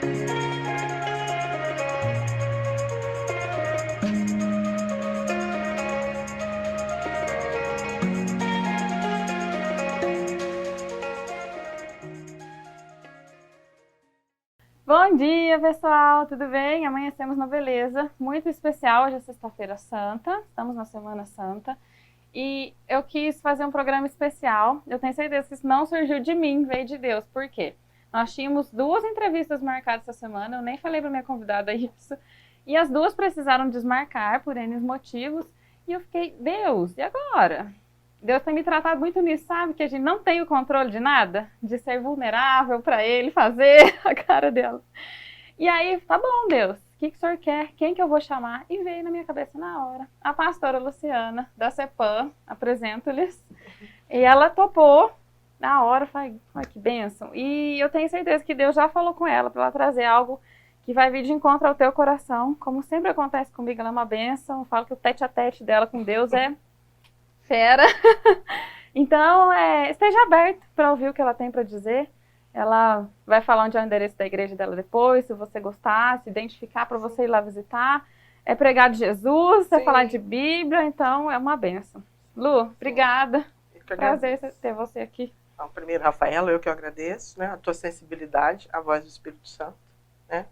Bom dia, pessoal, tudo bem? Amanhecemos na beleza, muito especial, hoje é sexta-feira santa, estamos na Semana Santa, e eu quis fazer um programa especial. Eu tenho certeza que isso não surgiu de mim, veio de Deus. Por quê? Nós tínhamos 2 entrevistas marcadas essa semana, eu nem falei para minha convidada isso, e as 2 precisaram desmarcar por N motivos, e eu fiquei, Deus, e agora? Deus tem me tratado muito nisso, sabe? Que a gente não tem o controle de nada, de ser vulnerável para Ele fazer a cara dela. E aí, tá bom, Deus, o que o Senhor quer? Quem que eu vou chamar? E veio na minha cabeça na hora. A pastora Luciana, da CEPAM, apresento-lhes. E ela topou na hora, falei, que bênção. E eu tenho certeza que Deus já falou com ela para ela trazer algo que vai vir de encontro ao teu coração. Como sempre acontece comigo, ela é uma bênção. Eu falo que o tete-a-tete dela com Deus é fera. Então, esteja aberto para ouvir o que ela tem para dizer. Ela vai falar onde é o endereço da igreja dela depois, se você gostar, se identificar para você ir lá visitar. É pregar de Jesus, é falar de Bíblia, então é uma benção. Lu, obrigada. Prazer ter você aqui. Então, primeiro, Rafaela, eu que agradeço, né, a tua sensibilidade, a voz do Espírito Santo, né,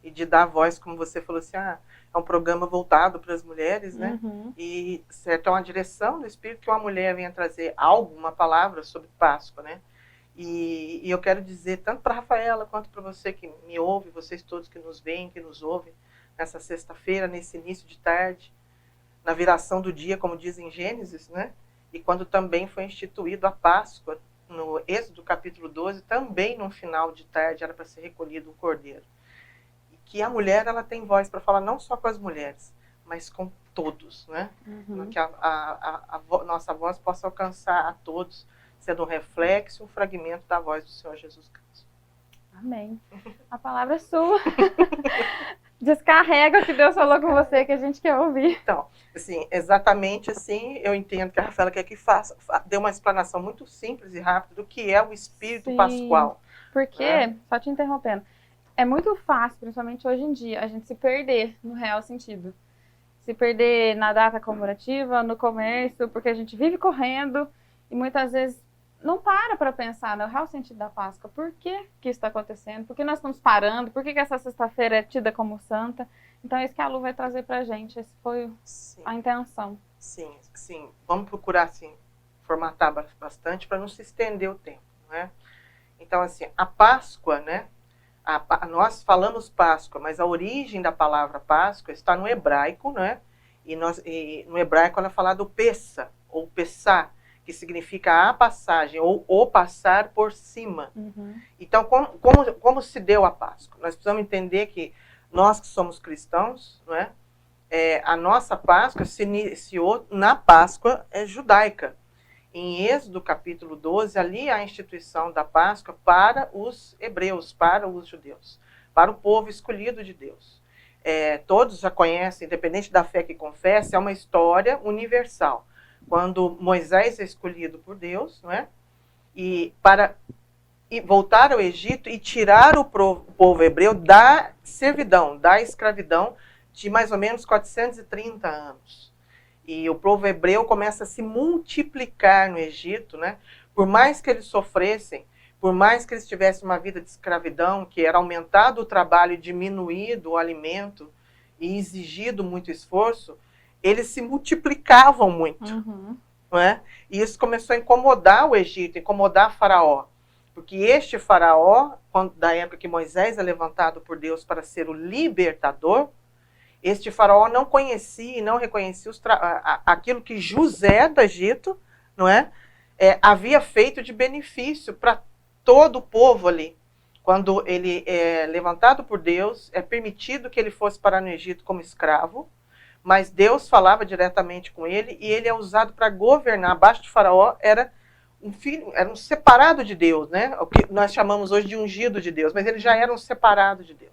e de dar voz, como você falou assim, é um programa voltado para as mulheres, né, e certo, é uma direção do Espírito que uma mulher venha trazer algo, uma palavra sobre Páscoa, né. E eu quero dizer, tanto para a Rafaela quanto para você que me ouve, vocês todos que nos veem, que nos ouvem, nessa sexta-feira, nesse início de tarde, na viração do dia, como diz em Gênesis, né? E quando também foi instituído a Páscoa, no Êxodo capítulo 12, também no final de tarde era para ser recolhido um cordeiro. E que a mulher, ela tem voz para falar não só com as mulheres, mas com todos, né? Que a nossa voz possa alcançar a todos, sendo um reflexo, um fragmento da voz do Senhor Jesus Cristo. Amém. A palavra é sua. Descarrega o que Deus falou com você, que a gente quer ouvir. Então, assim, exatamente assim, eu entendo que a Rafaela quer que dê uma explanação muito simples e rápida do que é o Espírito Pascual. Porque, só te interrompendo, é muito fácil, principalmente hoje em dia, a gente se perder no real sentido. Se perder na data comemorativa, no comércio, porque a gente vive correndo e muitas vezes não para pensar no real sentido da Páscoa. Por que isso está acontecendo? Por que nós estamos parando? Por que essa sexta-feira é tida como santa? Então é isso que a Lu vai trazer para a gente. Essa foi a intenção. Sim. Vamos procurar assim, formatar bastante para não se estender o tempo, né? Então, assim, a Páscoa, né? Nós falamos Páscoa, mas a origem da palavra Páscoa está no hebraico, né? E no hebraico ela fala do Pessa, ou Pessá, que significa a passagem, ou o passar por cima. Então, como se deu a Páscoa? Nós precisamos entender que nós que somos cristãos, não é? A nossa Páscoa se iniciou na Páscoa judaica. Em Êxodo capítulo 12, ali há a instituição da Páscoa para os hebreus, para os judeus, para o povo escolhido de Deus. Todos já conhecem, independente da fé que confessa, é uma história universal. Quando Moisés é escolhido por Deus, não é? Para voltar ao Egito e tirar o povo hebreu da servidão, da escravidão, de mais ou menos 430 anos. E o povo hebreu começa a se multiplicar no Egito, né? Por mais que eles sofressem, por mais que eles tivessem uma vida de escravidão, que era aumentado o trabalho e diminuído o alimento e exigido muito esforço, eles se multiplicavam muito. Não é? E isso começou a incomodar o Egito, incomodar Faraó. Porque este Faraó, da época que Moisés é levantado por Deus para ser o libertador, este Faraó não conhecia e não reconhecia aquilo que José do Egito, não é? Havia feito de benefício para todo o povo ali. Quando ele é levantado por Deus, é permitido que ele fosse parar no Egito como escravo, mas Deus falava diretamente com ele e ele é usado para governar. Abaixo de Faraó era um filho, era um separado de Deus, né? O que nós chamamos hoje de ungido de Deus, mas ele já era um separado de Deus.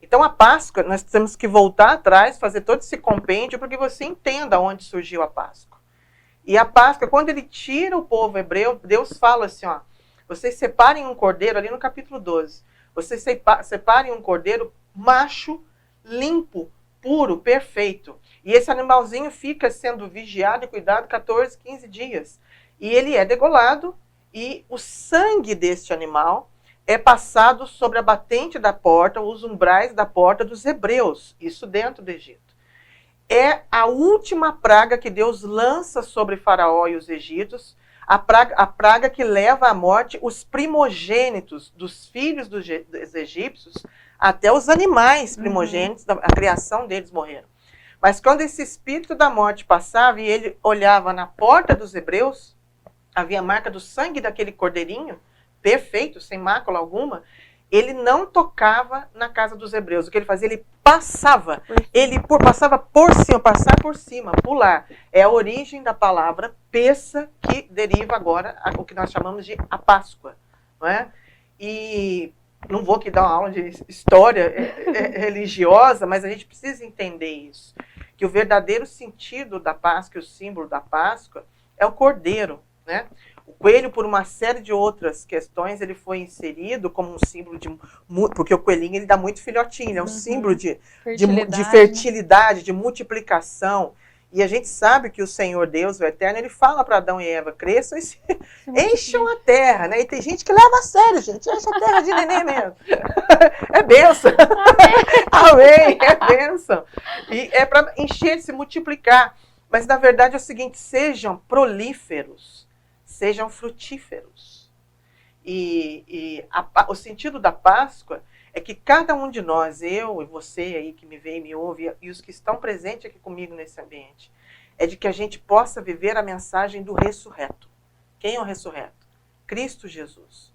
Então a Páscoa, nós temos que voltar atrás, fazer todo esse compêndio para que você entenda onde surgiu a Páscoa. E a Páscoa, quando ele tira o povo hebreu, Deus fala assim, ó, vocês separem um cordeiro, ali no capítulo 12, Você separe um cordeiro macho, limpo, puro, perfeito. E esse animalzinho fica sendo vigiado e cuidado 14, 15 dias. E ele é degolado e o sangue deste animal é passado sobre a batente da porta, os umbrais da porta dos hebreus. Isso dentro do Egito. É a última praga que Deus lança sobre Faraó e os egípcios, a praga que leva à morte os primogênitos dos filhos dos egípcios, até os animais primogênitos, a criação deles morreram. Mas quando esse espírito da morte passava e ele olhava na porta dos hebreus, havia a marca do sangue daquele cordeirinho, perfeito, sem mácula alguma, ele não tocava na casa dos hebreus. O que ele fazia? Ele passava. Passava por cima, pular. É a origem da palavra peça, que deriva agora o que nós chamamos de a Páscoa. Não é? E não vou aqui dar uma aula de história religiosa, mas a gente precisa entender isso. Que o verdadeiro sentido da Páscoa, o símbolo da Páscoa, é o cordeiro, né? O coelho, por uma série de outras questões, ele foi inserido como um símbolo de... Porque o coelhinho, ele dá muito filhotinho, ele é um símbolo de fertilidade, de multiplicação. E a gente sabe que o Senhor Deus, o Eterno, ele fala para Adão e Eva, cresçam e encham a terra, né? E tem gente que leva a sério, gente, enche a terra de neném mesmo. É bênção. Amém, é bênção. E é para encher, se multiplicar. Mas, na verdade, é o seguinte, sejam prolíferos. Sejam frutíferos. O sentido da Páscoa é que cada um de nós, eu e você aí que me vê e me ouve, e os que estão presentes aqui comigo nesse ambiente, é de que a gente possa viver a mensagem do ressurreto. Quem é o ressurreto? Cristo Jesus.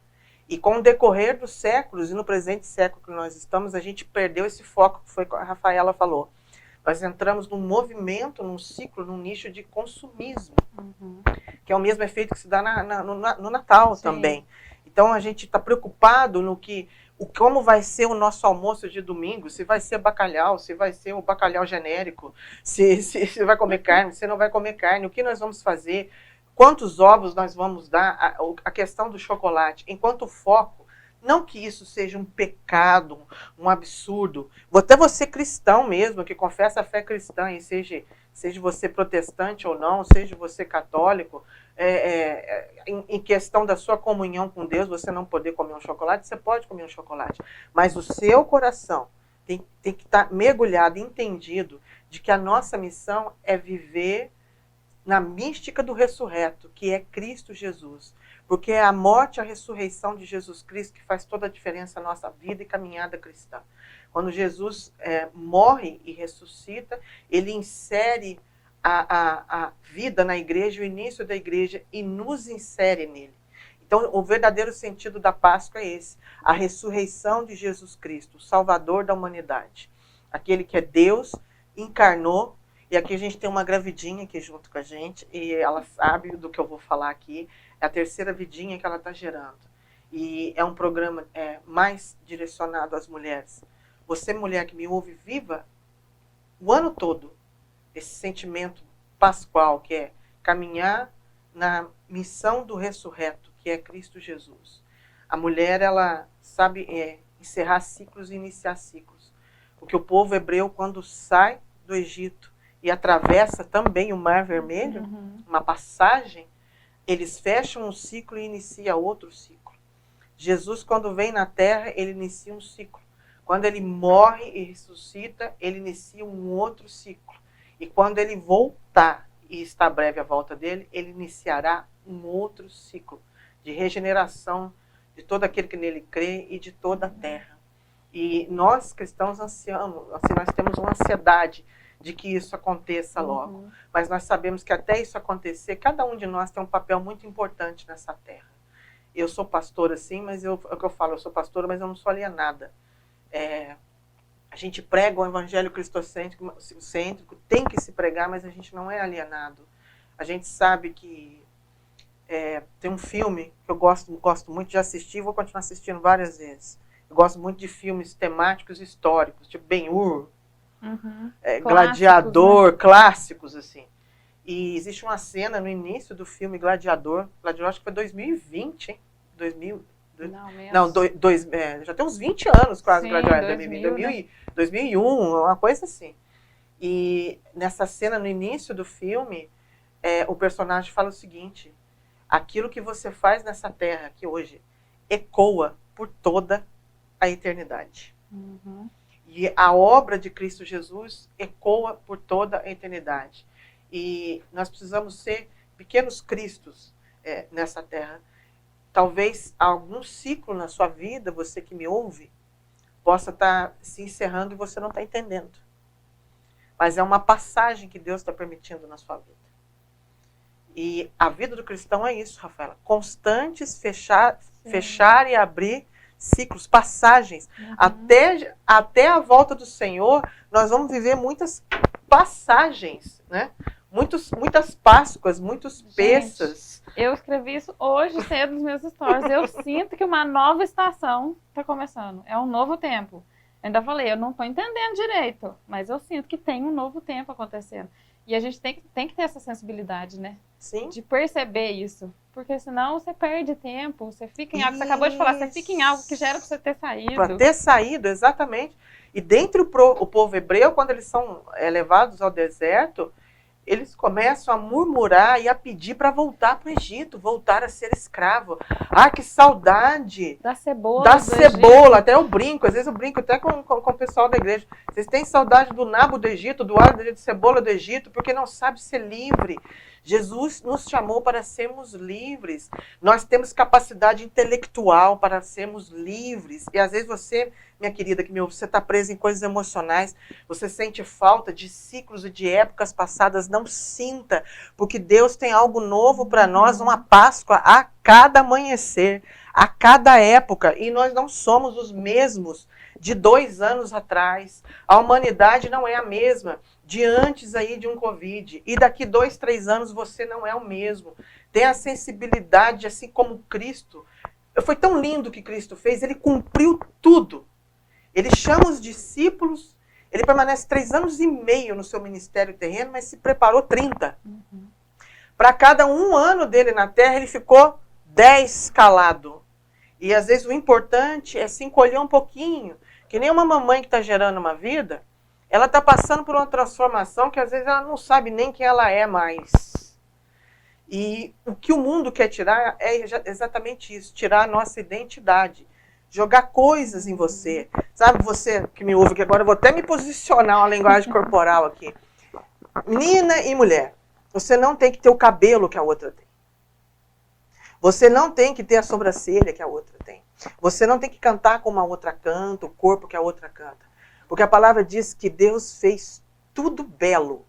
E com o decorrer dos séculos, e no presente século que nós estamos, a gente perdeu esse foco, que foi o que a Rafaela falou. Nós entramos num movimento, num ciclo, num nicho de consumismo. Que é o mesmo efeito que se dá no Natal também. Então a gente está preocupado no como vai ser o nosso almoço de domingo, se vai ser bacalhau, se vai ser o bacalhau genérico, se vai comer carne, se não vai comer carne, o que nós vamos fazer, quantos ovos nós vamos dar, a questão do chocolate, enquanto o foco, não que isso seja um pecado, um absurdo, até você cristão mesmo, que confessa a fé cristã, e seja você protestante ou não, seja você católico, em questão da sua comunhão com Deus, você não poder comer um chocolate, você pode comer um chocolate. Mas o seu coração tem que estar mergulhado, entendido, de que a nossa missão é viver na mística do ressurreto, que é Cristo Jesus. Porque é a morte e a ressurreição de Jesus Cristo que faz toda a diferença na nossa vida e caminhada cristã. Quando Jesus morre e ressuscita, ele insere a vida na igreja, o início da igreja, e nos insere nele. Então, o verdadeiro sentido da Páscoa é esse. A ressurreição de Jesus Cristo, o Salvador da humanidade. Aquele que é Deus, encarnou. E aqui a gente tem uma gravidinha aqui junto com a gente, e ela sabe do que eu vou falar aqui. É a terceira vidinha que ela está gerando. E é um programa mais direcionado às mulheres. Você, mulher que me ouve, viva o ano todo esse sentimento pascual, que é caminhar na missão do ressurreto, que é Cristo Jesus. A mulher, ela sabe encerrar ciclos e iniciar ciclos. Porque o povo hebreu, quando sai do Egito e atravessa também o Mar Vermelho, uma passagem, eles fecham um ciclo e inicia outro ciclo. Jesus, quando vem na Terra, ele inicia um ciclo. Quando ele morre e ressuscita, ele inicia um outro ciclo. E quando ele voltar, e está breve a volta dele, ele iniciará um outro ciclo de regeneração de todo aquele que nele crê e de toda a terra. E nós, cristãos, ansiamos, assim, nós temos uma ansiedade de que isso aconteça logo. Mas nós sabemos que até isso acontecer, cada um de nós tem um papel muito importante nessa terra. Eu sou pastora, sim, mas é o que eu falo, eu sou pastora, mas eu não sou alienada. A gente prega o evangelho cristocêntrico, tem que se pregar, mas a gente não é alienado. A gente sabe que tem um filme que eu gosto muito de assistir, e vou continuar assistindo várias vezes. Eu gosto muito de filmes temáticos históricos, tipo Ben-Hur, Gladiador, clássicos, assim. E existe uma cena no início do filme Gladiador acho que foi 2020, hein? Não, já tem uns 20 anos quase Sim, graduado, 2001, uma coisa assim. E nessa cena, no início do filme, o personagem fala o seguinte: aquilo que você faz nessa terra aqui hoje ecoa por toda a eternidade. Uhum. E a obra de Cristo Jesus ecoa por toda a eternidade. E nós precisamos ser pequenos cristos nessa terra. Talvez algum ciclo na sua vida, você que me ouve, possa estar se encerrando e você não está entendendo. Mas é uma passagem que Deus está permitindo na sua vida. E a vida do cristão é isso, Rafaela. Constantes, fechar e abrir ciclos, passagens. Uhum. Até a volta do Senhor, nós vamos viver muitas passagens, né? Muitas Páscoas, muitos Pêssas. Eu escrevi isso hoje cedo nos meus stories. Eu sinto que uma nova estação está começando. É um novo tempo. Ainda falei, eu não estou entendendo direito, mas eu sinto que tem um novo tempo acontecendo. E a gente tem que ter essa sensibilidade, né? Sim. De perceber isso. Porque senão você perde tempo, você fica em algo, você acabou de falar, você fica em algo que já era para você ter saído. Para ter saído, exatamente. E dentro o povo hebreu, quando eles são levados ao deserto, eles começam a murmurar e a pedir para voltar para o Egito, voltar a ser escravo. Ah, que saudade! Da cebola. Da cebola, até eu brinco, às vezes eu brinco até com o pessoal da igreja. Vocês têm saudade do nabo do Egito, do alho do Egito, de cebola do Egito, porque não sabe ser livre. Jesus nos chamou para sermos livres. Nós temos capacidade intelectual para sermos livres. E às vezes você, minha querida, que me ouve, você está presa em coisas emocionais, você sente falta de ciclos e de épocas passadas, não sinta, porque Deus tem algo novo para nós, uma Páscoa a cada amanhecer, a cada época, e nós não somos os mesmos de 2 anos atrás. A humanidade não é a mesma de antes aí de um Covid, e daqui 2, 3 anos você não é o mesmo. Tem a sensibilidade, assim como Cristo. Foi tão lindo o que Cristo fez, ele cumpriu tudo. Ele chama os discípulos, ele permanece 3 anos e meio no seu ministério terreno, mas se preparou 30. Uhum. Para cada 1 ano dele na terra, ele ficou 10 calado. E às vezes o importante é se encolher um pouquinho, que nem uma mamãe que está gerando uma vida, ela está passando por uma transformação que às vezes ela não sabe nem quem ela é mais. E o que o mundo quer tirar é exatamente isso, tirar a nossa identidade. Jogar coisas em você. Sabe, você que me ouve, que agora eu vou até me posicionar uma linguagem corporal aqui. Menina e mulher, você não tem que ter o cabelo que a outra tem. Você não tem que ter a sobrancelha que a outra tem. Você não tem que cantar como a outra canta, o corpo que a outra canta. Porque a palavra diz que Deus fez tudo belo.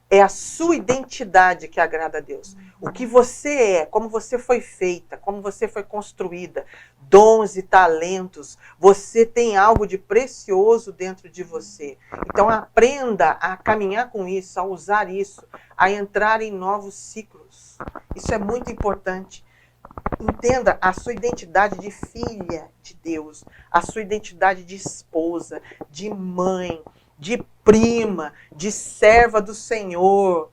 É a sua identidade que agrada a Deus. O que você é, como você foi feita, como você foi construída, dons e talentos, você tem algo de precioso dentro de você. Então aprenda a caminhar com isso, a usar isso, a entrar em novos ciclos. Isso é muito importante. Entenda a sua identidade de filha de Deus, a sua identidade de esposa, de mãe, de prima, de serva do Senhor.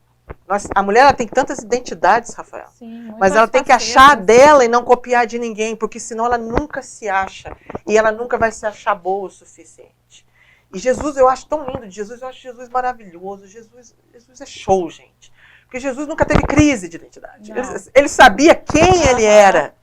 A mulher ela tem tantas identidades, Rafael. Sim, mas ela tem que achar a dela e não copiar de ninguém, porque senão ela nunca se acha. E ela nunca vai se achar boa o suficiente. E Jesus eu acho tão lindo, eu acho Jesus maravilhoso. Jesus é show, gente. Porque Jesus nunca teve crise de identidade. Ele sabia quem ele era.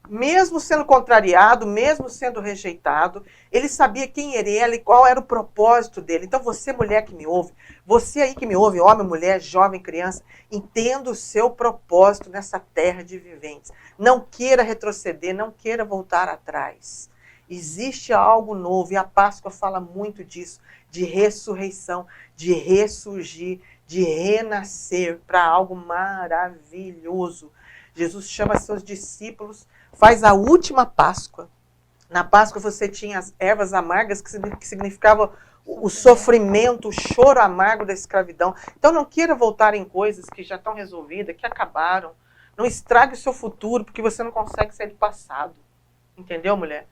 Mesmo sendo contrariado, mesmo sendo rejeitado, ele sabia quem ele era e qual era o propósito dele. Então você, mulher que me ouve, você aí que me ouve, homem, mulher, jovem, criança, entenda o seu propósito nessa terra de viventes. Não queira retroceder, não queira voltar atrás. Existe algo novo e a Páscoa fala muito disso, de ressurreição, de ressurgir, de renascer para algo maravilhoso. Jesus chama seus discípulos, faz a última Páscoa. Na Páscoa você tinha as ervas amargas, que significava o sofrimento, o choro amargo da escravidão. Então não queira voltar em coisas que já estão resolvidas, que acabaram. Não estrague o seu futuro, porque você não consegue sair do passado. Entendeu, mulher?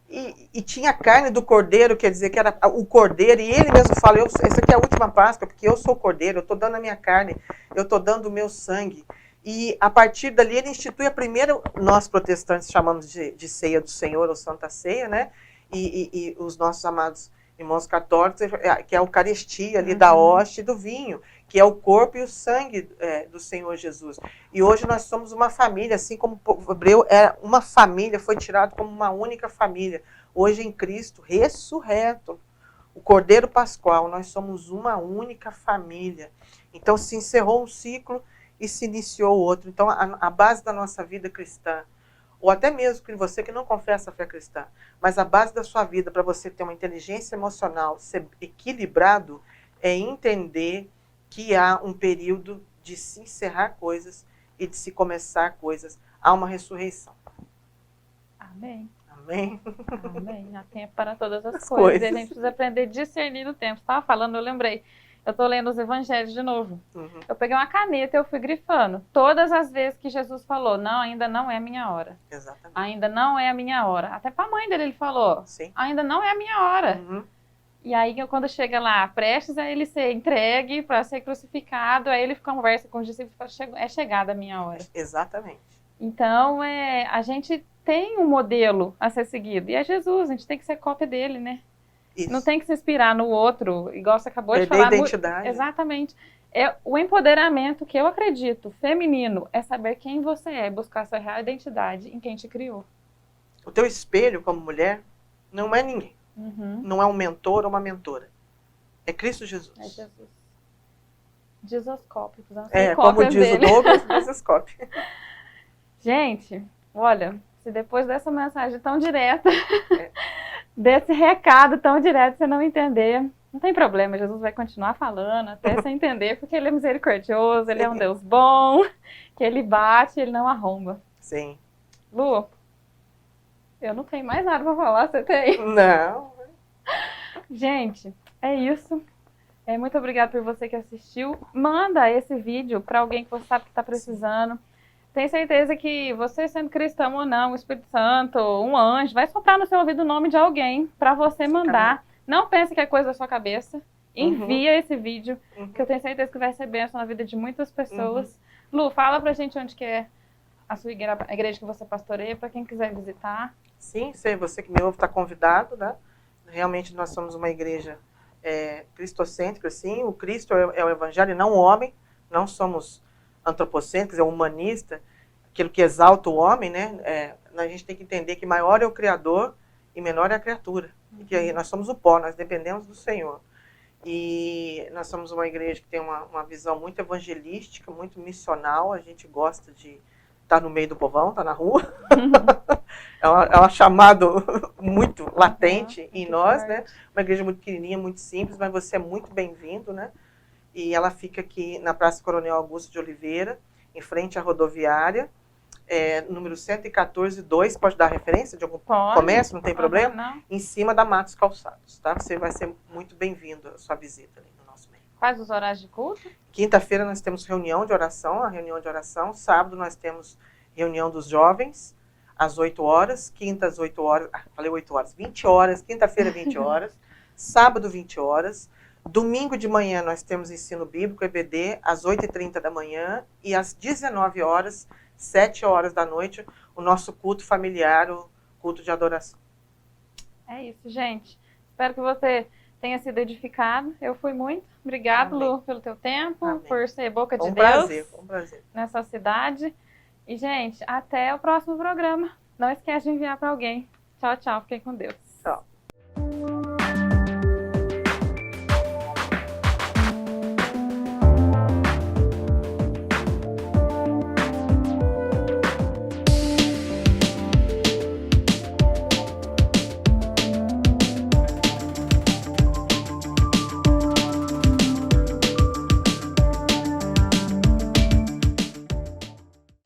E tinha a carne do cordeiro, quer dizer, que era o cordeiro, e ele mesmo fala, essa aqui é a última Páscoa, porque eu sou o cordeiro, eu estou dando a minha carne, eu estou dando o meu sangue. E a partir dali ele institui a primeira, nós protestantes chamamos de ceia do Senhor ou Santa Ceia, né? E os nossos amados irmãos católicos, que é a Eucaristia ali da hoste e do vinho, que é o corpo e o sangue do Senhor Jesus. E hoje nós somos uma família, assim como o povo hebreu era uma família, foi tirado como uma única família. Hoje em Cristo, ressurreto, o Cordeiro Pascual, nós somos uma única família. Então se encerrou um ciclo e se iniciou outro. Então, a base da nossa vida cristã, ou até mesmo que você que não confessa a fé cristã, mas a base da sua vida para você ter uma inteligência emocional, ser equilibrado, é entender que há um período de se encerrar coisas e de se começar coisas. Há uma ressurreição. Amém. Amém? Amém. Há tempo para todas as coisas. E a gente precisa aprender a discernir o tempo. Você estava falando, eu lembrei. Eu estou lendo os evangelhos de novo. Eu peguei uma caneta e eu fui grifando. Todas as vezes que Jesus falou, não, ainda não é a minha hora. Exatamente. Ainda não é a minha hora. Até para a mãe dele ele falou, Sim. Ainda não é a minha hora. E aí quando chega lá, prestes a ele ser entregue para ser crucificado, aí ele conversa com os discípulos e fala, é chegada a minha hora. Exatamente. Então, a gente tem um modelo a ser seguido. E é Jesus, a gente tem que ser cópia dele, né? Isso. Não tem que se inspirar no outro, igual você acabou de Perder falar. a identidade. Exatamente. O empoderamento que eu acredito, feminino, é saber quem você é, buscar sua real identidade em quem te criou. O teu espelho como mulher não é ninguém. Não é um mentor ou uma mentora. É Cristo Jesus. É Jesus. Jesus cópia. Como diz dele. O Douglas, Jesus cópia. Gente, olha, se depois dessa mensagem tão direta... desse recado tão direto, você não entender, não tem problema, Jesus vai continuar falando até você entender, porque ele é misericordioso, ele é um Deus bom, que ele bate, ele não arromba. Sim. Lu, eu não tenho mais nada pra falar, você tem? Não. Gente, é isso. Muito obrigada por você que assistiu. Manda esse vídeo para alguém que você sabe que está precisando. Tenho certeza que você, sendo cristão ou não, o Espírito Santo, um anjo, vai soprar no seu ouvido o nome de alguém para você mandar. Não pense que é coisa da sua cabeça. Envia esse vídeo, que eu tenho certeza que vai ser bênção na vida de muitas pessoas. Lu, fala pra gente onde que é a sua igreja, a igreja que você pastoreia, para quem quiser visitar. Sim, você que me ouve está convidado, né? Realmente nós somos uma igreja cristocêntrica, assim. O Cristo é o evangelho, não o homem. Não somos antropocêntricos, é humanista, aquilo que exalta o homem, né? A gente tem que entender que maior é o Criador e menor é a criatura. E que aí nós somos o pó, nós dependemos do Senhor. E nós somos uma igreja que tem uma visão muito evangelística, muito missional. A gente gosta de estar no meio do povão, estar na rua. É um chamado muito latente em nós, né? Uma igreja muito pequenininha, muito simples, mas você é muito bem-vindo, né? E ela fica aqui na Praça Coronel Augusto de Oliveira, em frente à rodoviária, número 114-2, pode dar referência de algum comércio, não tem problema? Não. Em cima da Matos Calçados, tá? Você vai ser muito bem-vindo a sua visita ali no nosso meio. Quais os horários de culto? Quinta-feira nós temos reunião de oração, sábado nós temos reunião dos jovens, às 8 horas, quinta às 8 horas, falei 8 horas, 20 horas, quinta-feira 20 horas, sábado 20 horas, domingo de manhã nós temos ensino bíblico, EBD, às 8h30 da manhã e às 19 horas, 7 horas da noite, o nosso culto familiar, o culto de adoração. É isso, gente. Espero que você tenha sido edificado. Eu fui muito. Obrigado, Lu, pelo teu tempo, por ser boca de Deus. Um prazer. Nessa cidade. E, gente, até o próximo programa. Não esquece de enviar para alguém. Tchau, tchau. Fiquem com Deus.